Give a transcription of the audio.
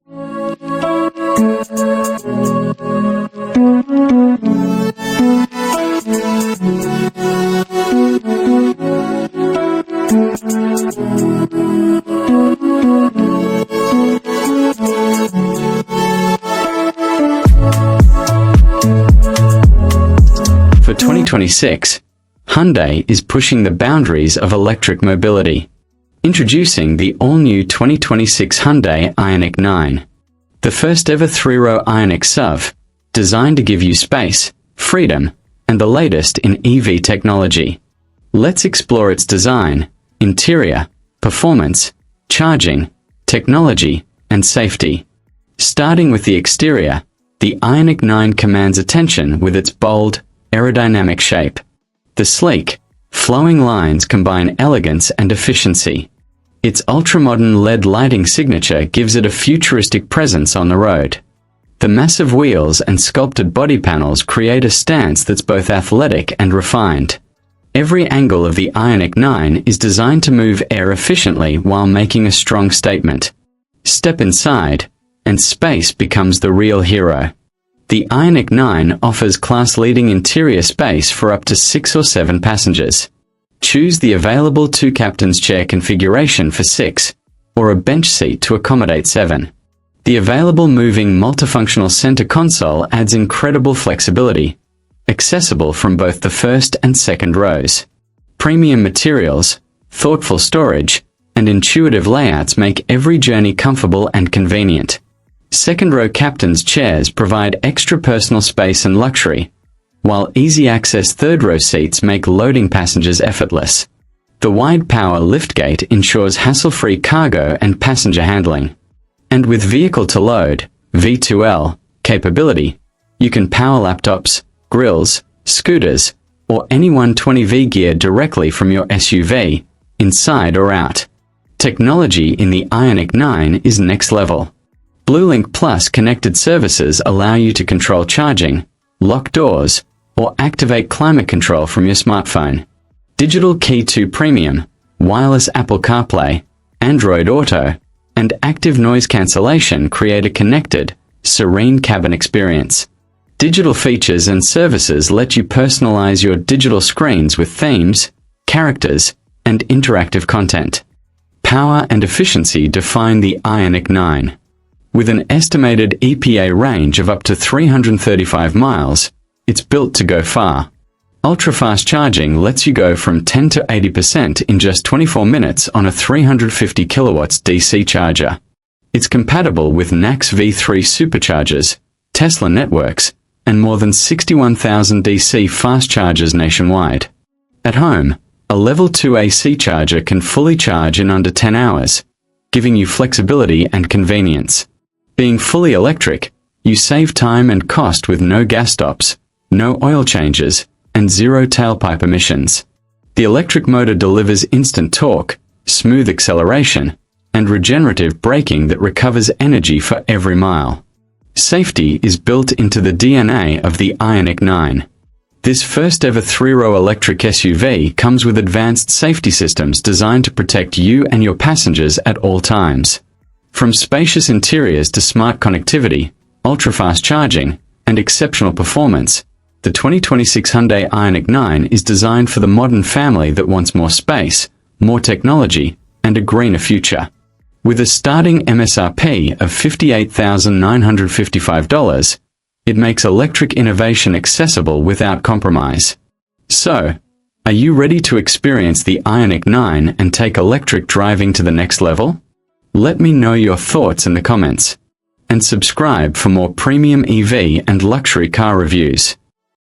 For 2026, Hyundai is pushing the boundaries of electric mobility. Introducing the all-new 2026 Hyundai Ioniq 9. The first ever three-row Ioniq SUV, designed to give you space, freedom, and the latest in EV technology. Let's explore its design, interior, performance, charging, technology, and safety. Starting with the exterior, the Ioniq 9 commands attention with its bold, aerodynamic shape. The sleek, flowing lines combine elegance and efficiency. Its ultra-modern LED lighting signature gives it a futuristic presence on the road. The massive wheels and sculpted body panels create a stance that's both athletic and refined. Every angle of the Ioniq 9 is designed to move air efficiently while making a strong statement. Step inside, and space becomes the real hero. The Ioniq 9 offers class-leading interior space for up to 6 or 7 passengers. Choose the available 2 captain's chair configuration for 6, or a bench seat to accommodate 7. The available moving multifunctional center console adds incredible flexibility, accessible from both the first and second rows. Premium materials, thoughtful storage, and intuitive layouts make every journey comfortable and convenient. Second-row captain's chairs provide extra personal space and luxury, while easy-access third-row seats make loading passengers effortless. The wide-power liftgate ensures hassle-free cargo and passenger handling. And with vehicle-to-load (V2L) capability, you can power laptops, grills, scooters, or any 120V gear directly from your SUV, inside or out. Technology in the Ioniq 9 is next level. BlueLink Plus connected services allow you to control charging, lock doors, or activate climate control from your smartphone. Digital Key 2 Premium, wireless Apple CarPlay, Android Auto, and active noise cancellation create a connected, serene cabin experience. Digital features and services let you personalize your digital screens with themes, characters, and interactive content. Power and efficiency define the Ioniq 9. With an estimated EPA range of up to 335 miles, it's built to go far. Ultra-fast charging lets you go from 10 to 80% in just 24 minutes on a 350 kilowatts DC charger. It's compatible with NACS V3 superchargers, Tesla networks, and more than 61,000 DC fast chargers nationwide. At home, a level 2 AC charger can fully charge in under 10 hours, giving you flexibility and convenience. Being fully electric, you save time and cost with no gas stops, no oil changes, and zero tailpipe emissions. The electric motor delivers instant torque, smooth acceleration, and regenerative braking that recovers energy for every mile. Safety is built into the DNA of the Ioniq 9. This first-ever three-row electric SUV comes with advanced safety systems designed to protect you and your passengers at all times. From spacious interiors to smart connectivity, ultra-fast charging, and exceptional performance, the 2026 Hyundai Ioniq 9 is designed for the modern family that wants more space, more technology, and a greener future. With a starting MSRP of $58,955, it makes electric innovation accessible without compromise. So, are you ready to experience the Ioniq 9 and take electric driving to the next level? Let me know your thoughts in the comments. And subscribe for more premium EV and luxury car reviews.